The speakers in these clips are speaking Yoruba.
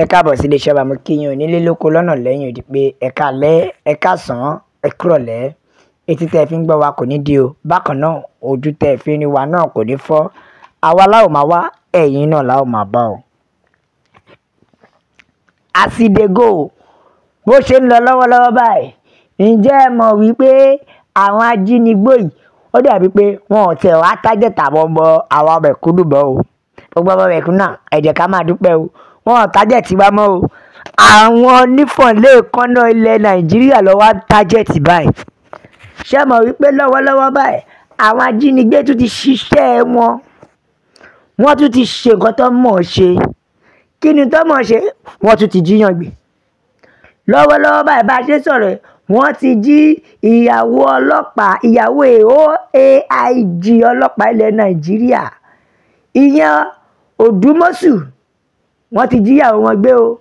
Ẹ káàbọ̀ sí iléeṣẹ́ wa, mo kí yín onílé lóko lọ́nà lẹ́yìn odi pé ẹ káalẹ́, ẹ káàsán, ẹ kúrọ̀lẹ́. Etí tẹ́ fi ń gbọ́ wa kò ní di o. Bákan náà, ojú tẹ́ fi ń rí wa náà kò ní fọ́. Àwa la ó máa wá, ẹ̀yin náà la ó máa bá o. Àsìdègò bó ṣe ń lọ lọ́wọ́lọ́wọ́ báyìí. Ǹjẹ́ ẹ mọ̀ wípé àwọn ajínigbé yìí ó dàbí pé wọn ò tẹ̀ wá tájẹ̀tì àwọn mẹ̀kúnnù mọ́ o. Gbogbo ọmọ mẹ̀kúnnù náà ẹ jẹ́ ká máa dúpẹ́ o. Wọn ò tájẹ̀tì wa mọ́ o. Àwọn onífọ̀nlé-èékánná ilẹ̀ Nàìjíríà ló wá ń tájẹ̀tì báyìí. Ṣé ẹ mọ̀ wípé lọ́wọ́lọ́wọ́ báyìí àwọn ajínigbé tún ti ṣiṣẹ́ wọn. Wọ́n tún ti ṣe nǹkan tó mọ̀ ṣe. Kí ni tó mọ̀ ṣe? Wọ́n tún ti jíyàn gbé. Lọ́wọ́lọ́wọ́ báyìí bá a ṣe sọ̀rọ̀ ẹ̀, wọ́n ti jí ìyàwó AIG ọlọ́pàá ilẹ̀ Nàìjíríà. Ìyẹn Odùmọ̀ṣù, wọ́n ti jíyàwó wọn gbé o.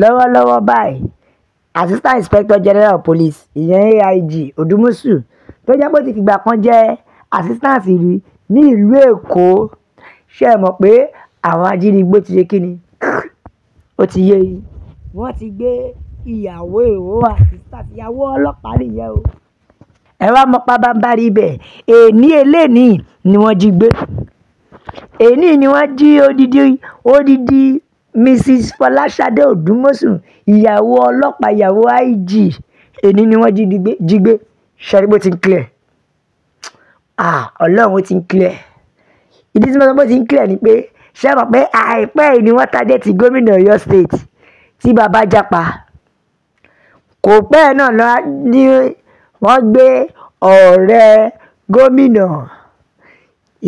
Lọ́wọ́lọ́wọ́ báyìí Assistant Inspector General of Police ìyẹn AIG Odùmọ̀ṣù tó jẹ́ pé ó ti fìgbà kan jẹ́ assistant rí ní ìlú Èkó. Ṣé ẹ mọ̀ pé àwọn ajínigbé ti ṣe kí ni? Ó ti yé yín. Wọ́n ti gbé ìyàwó ìyàwó ọlọ́pàá nìyẹn o. Ẹ wá mọ pabambarì ibẹ̀. Eléni ni wọ́n jí gbé. Èní ni wọ́n jí odidi Mrs. Fọláṣadé Odùmọ̀ṣù ìyàwó ọlọ́pàá ìyàwó IG. Èní ni wọ́n jí gbé. Ṣẹ́rí bó ti ń clear. Ọlọ́run ó ti ń clear. Ìdí tí mo sọ pé ó ti ń clear ni pé ṣé ẹ mọ̀ pé àìpẹ́ yìí ni wọ́n tájẹ̀tì gómìnà Ọ̀yọ́ State tí bàbá jápa. Kò pẹ́ náà ni wọ́n gbé ọ̀rẹ́ gómìnà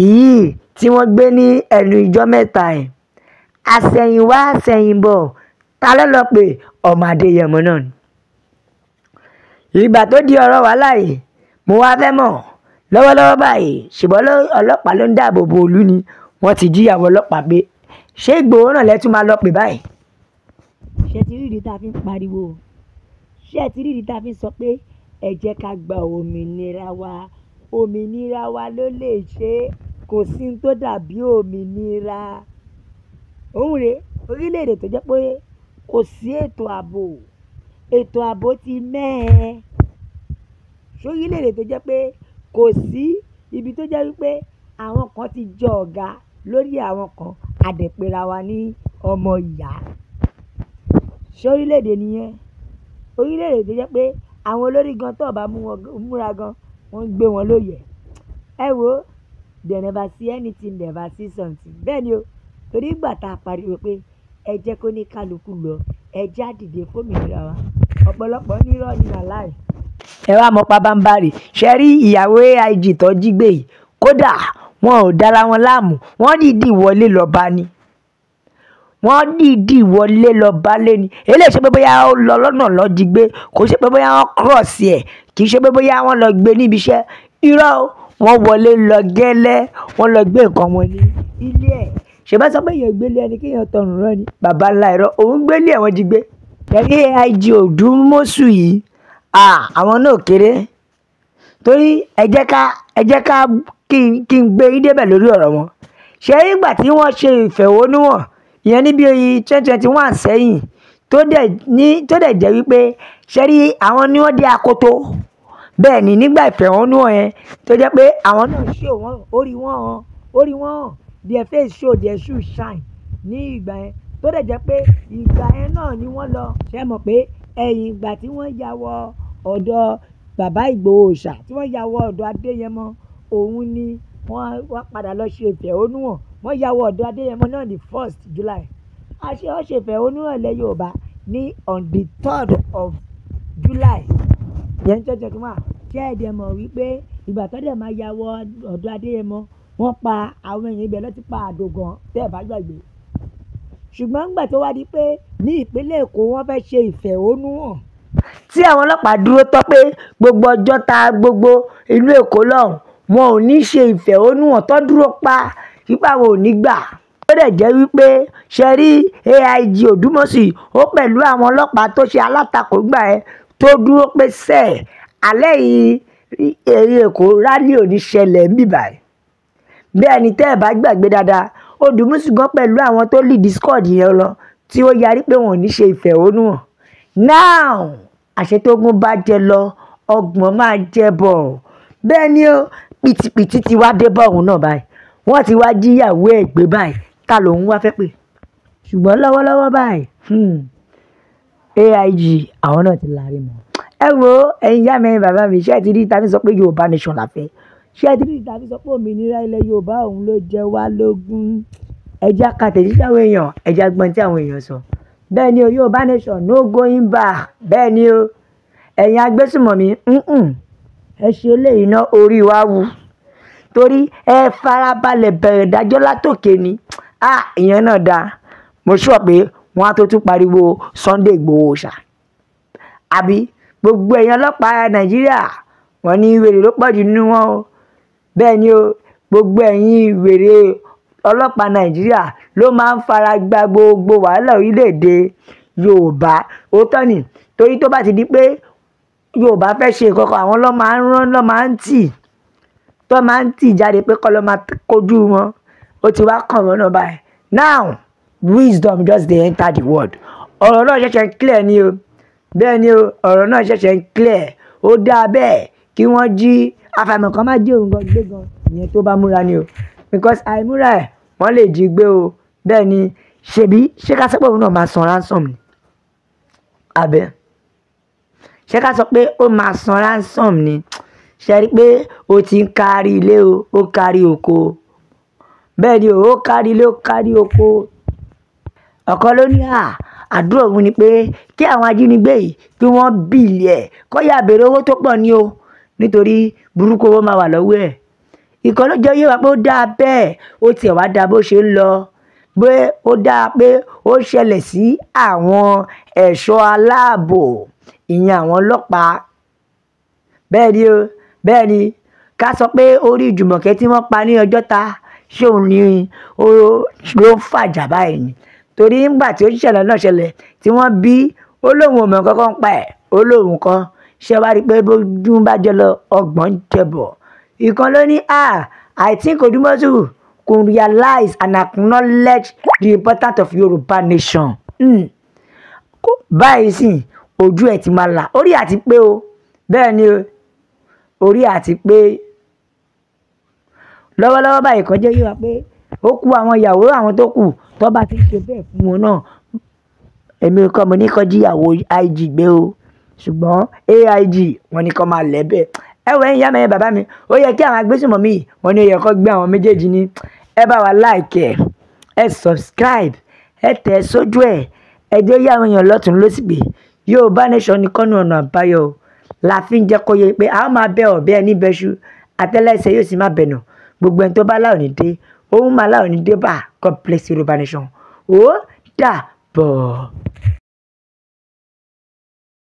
yìí tí wọ́n gbé ní ẹnu ìjọ mẹ́ta ẹ̀. Àsẹ̀yìnwá àsẹ̀yìnbọ̀ ta ló lọ pé ọmọ Adéyẹmọ náà ni. Ìgbà tó di ọ̀rọ̀ wàhálà yìí mo wá fẹ́ mọ̀ lọ́wọ́lọ́wọ́ báyìí ṣùgbọ́n ọlọ́pàá ló ń dáàbò bo ìlú ni wọ́n ti jíyàwó ọlọ́pàá gbé. Ṣé Ìgbòho náà lẹ́tún máa lọ pè báyìí? Ṣé ti rí ìdí tá a fi ń pariwo? Ṣé ti rí ìdí tá a fi ń sọ pé ẹ jẹ́ ká gba òmìnira wa? Òmìnira wa ló lè ṣe é. Kò sí ní tó dàbí òmìnira. Òun rèé orílẹ̀-èdè tó jẹ́ pé kò sí ètò ààbò. Ètò ààbò ti mẹ́hẹ. Ṣé orílẹ̀-èdè tó jẹ́ pé kò sí ibi tó jẹ́ wípé àwọn kan ti jẹ ọ̀gá lórí àwọn kan àdẹ̀pẹ̀ra wa ní ọmọ ìyá. Ṣé orílẹ̀-èdè nìyẹn? Orílẹ̀-èdè tó jẹ́ pé àwọn olórí gan tó bá múra gan wọ́n gbé wọn lóye. Ẹ wo they never see anything, never see something. Bẹ́ẹ̀ ni o, torí ìgbà tá a pariwo pé ẹ jẹ́ kó ní kálukú lọ, ẹ já dìde fómìnira wa. Ọ̀pọ̀lọpọ̀ nírọ̀ ní àláì. Ẹ wá mọ pabambarì. Ṣé rí ìyàwó AIG tó jí gbé yìí? Kódà wọn ò dára wọn láàmú. Wọ́n dìídì wọlé lọ bá ni. Wọ́n dìídì wọlé lọ bá lé ni. Eléyìí ṣe pé bóyá ó lọ lọ́nà lọ jí gbé. Kò ṣe pé bóyá wọ́n cross ẹ̀. Kì í ṣe pé bóyá wọ́n lọ gbé níbi iṣẹ́. Irọ́ o. Wọ́n wọlé lọ gẹ́lẹ́. Wọ́n lọ gbé nǹkan wọn ní ilé ẹ̀. Ṣé bá sọ pé èèyàn gbélé ẹni kí èèyàn tọrùn rán ni? Bàbá ńlá ẹ̀rọ òun gbélé ẹ̀ wọ́n jí gbé. Ẹ̀rí AIG Odùmọ̀ṣù yìí. Àwọn náà kéré. Torí ẹ jẹ́ ká kí n gbé yín débẹ̀ lórí ọ̀rọ̀ wọn. Ṣé ìgbà tí wọ́n ṣe ìfẹ̀hónúhàn ìyẹn níbi 2021 sẹ́yìn tó dẹ̀ jẹ́ wípé ṣé rí àwọn ni wọ́n dé akoto. Bẹ́ẹ̀ ni nígbà ìfẹ̀hónúhàn yẹn tó jẹ́ pé àwọn náà show wọn orí wọn hàn their face show their shoe shine ní ìgbà yẹn tó dẹ̀ jẹ́ pé ìgbà yẹn náà ni wọ́n lọ. Ṣé mọ̀ pé ẹ̀yìn ìgbà tí wọ́n ya wọ ọ̀dọ̀ bàbá Ìgbòho Òòṣà tí wọ́n ya wọ ọ̀dọ̀ Adéyẹmọ òun ni wọ́n padà lọ ṣe ìfẹ̀hónúhàn. Wọ́n ya wọ ọ̀dọ̀ Adéyẹmọ náà ní 1st July. Wọ́n ṣe ìfẹ̀hónúhàn ilẹ̀ Yorùbá ní on the 3rd of July. Yẹn tó jẹ́ kí wọ́n ṣe ẹ̀dẹ̀ mọ̀ wípé ìgbà tó dẹ̀ máa ya wọ ọ̀dọ̀ Adéyẹmọ wọ́n pa àwọn èèyàn ibẹ̀ lọ́ ti pa Àdògàn tẹ́ ẹ̀ bá gbàgbé. Ṣùgbọ́n nígbà tó wá di pé ní ìpínlẹ̀ Èkó wọ́n fẹ́ ṣe ìfẹ̀hónúhàn tí àwọn ọlọ́pàá dúró tọ́ pé gbogbo ọjọ́ gbogbo ìlú Èkó lọ́hùn wọn ò ní ṣe ìfẹ̀hónúhàn tó dúró pa wípé àwọn ò ní gbà. Ó dẹ̀ jẹ́ wípé ṣe rí AIG Odùmọ̀ṣù ó pẹ̀lú àwọn ọlọ́pàá tó ṣe alátakò gbà ẹ́ tó dúró pé sẹ́ẹ̀ alẹ́ yìí èrè Èkó rálì ò ní ṣẹlẹ̀ ń bíbáyìí. Bẹ́ẹ̀ ni tẹ́ ẹ̀ bá gbàgbé dáadáa Odùmọ̀ṣù gan pẹ̀lú àwọn tó lead Discord yẹn lọ tí ó yarí pé wọn ò ní ṣe ìfẹ̀hónúhàn. Now àṣetógún bá jẹ lọ ọgbọ̀n máa jẹ bọ̀. Bẹ́ẹ̀ ni ó pìtìpìtì ti wá dé bá òun náà báyìí. Wọ́n ti wá jíyàwó ẹ̀ gbé báyìí. Ta lòun wá fẹ́ pè? Ṣùgbọ́n lọ́wọ́lọ́wọ́ báyìí AIG àwọn náà ti lárí mọ́. Ẹ wo ẹ̀yin ìyá mi ẹ̀yin bàbá mi, ṣé ẹ ti rí tàbí sọ pé Yorùbá nation la fẹ́? Ṣé ẹ ti rí tàbí sọ pé òmìnira ilẹ̀ Yorùbá òun ló jẹ wá lógún? Ẹja kàtẹ́jíṣẹ́ àwọn èèyàn, ẹja gbọ́n tí àwọn èèyàn sọ. Bẹ́ẹ̀ ni o, Yorùbá nation no going back. Bẹ́ẹ̀ ni o, ẹ̀yin agbésùmọ̀mí ẹ ṣe eléyìí ná orí wa wú. Torí ẹ farabalẹ̀ bẹ̀rẹ̀ dájọ́ látòkè ni. Ìyẹn náà dáa. Mo sọ pé wọ́n á tó tún pariwo Sunday Igboho ṣá. Àbí gbogbo ẹ̀yin ọlọ́pàá Nàìjíríà wọ́n ní wèrè ló pọ̀jù nínú wọn o. Bẹ́ẹ̀ ni o, gbogbo ẹ̀yin wèrè ọlọ́pàá Nàìjíríà ló máa ń fara gba gbogbo wàhálà orílẹ̀-èdè Yorùbá. Òótọ́ ni, torí tó bá ti di pé Yorùbá fẹ́ ṣe nǹkan kan àwọn ló máa ń rán ló máa ń tì jáde pé kọ́ ló máa kojú wọn. Ó ti wá kàn wọ́n náà báyìí. Now wisdom just dey enter the world. Ọ̀rọ̀ náà ṣẹ̀ṣẹ̀ ń clear ni o. Bẹ́ẹ̀ ni o, ọ̀rọ̀ náà ṣẹ̀ṣẹ̀ ń clear. Ó dáa bẹ́ẹ̀ kí wọ́n jí àfàìmọ̀ kan má jí òun gan gbé gan. Ìyẹn tó bá múra ni o. Because àìmúra ẹ̀ wọ́n lè jí gbé o. Bẹ́ẹ̀ ni ṣé ká sọ pé òun náà máa san ransom ni? Àbẹ́ ṣé ká sọ pé ó máa san ransom ni? Ṣé rí pé ó ti ń kárí ilé o, ó kárí oko. Bẹ́ẹ̀ ni o, ó kárí ilé ó kárí oko. Ọ̀kan ló ní àdúrà òun ni pé kí àwọn ajínigbé yìí kí wọ́n bìlì ẹ̀ kó yá bèrè owó tó pọ̀ ní o, nítorí burúkú owó máa wà lọ́wọ́ ẹ̀. Ìkan ló jẹ́ yé wa pé ó dáa bẹ́ẹ̀, ó tiẹ̀ wá dáa bó ṣe ń lọ. Pé ó dáa pé ó ṣẹlẹ̀ sí àwọn ẹ̀ṣọ́ aláàbò, ìyẹn àwọn ọlọ́pàá. Bẹ́ẹ̀ ni o, bẹ́ẹ̀ ni ká sọ pé orí Jùmọ̀kẹ́ tí wọ́n pa ní Ọjọ́ta ṣé òun ni ó ló ń fàjà báyìí ni? Torí nígbà tí ó ṣẹlẹ̀ náà ṣẹlẹ̀ tí wọ́n bí ó lóun ò mọ̀ kankan pa ẹ̀, ó lóun kan. Ṣé wá rí pé bójú bá jẹ lọ ọgbọ̀n jẹbọ̀. Ìkan ló ní I think Odumosu could realize and acknowledge the importance of Yorùbá nation. Báyìí sì ojú ẹ̀ ti máa là, orí àti pé o. Bẹ́ẹ̀ ni o, orí àti pé lọ́wọ́lọ́wọ́ báyìí kan jẹ́ yé wa pé ó kú àwọn ìyàwó àwọn tó kù tó bá ti ṣe bẹ́ẹ̀ fún wọn náà. Èmi kọ́ mo ní kó jíyàwó IG gbé o, ṣùgbọ́n AIG wọ́n ní kó máa lẹ́bẹ̀. Ẹ wọ ẹ̀yin ìyá mi ẹ̀yin bàbá mi, ó yẹ kí àwọn agbésùmọ̀mí wọ́n ní ó yẹ kó gbé àwọn méjèèjì ní. Ẹ bá wa like ẹ subscribe ẹ tẹ̀ sójú ẹ̀ jẹ́ yá àwọn èèyàn lọ́tùn lósì pé Yorùbá nation ní kọ́nù ọ̀nà àbáyọ la fi ń jẹ́ kó yẹ pé a máa bẹ ọ̀bẹ ẹni bẹ́ṣu àtẹ́lẹsẹ̀ yóò sì máa bẹ̀nà. Gbogbo ẹni tó bá láwọn ní dé òun máa láwọn ní dé bá. God bless Yorùbá nation. Ó dàbọ̀.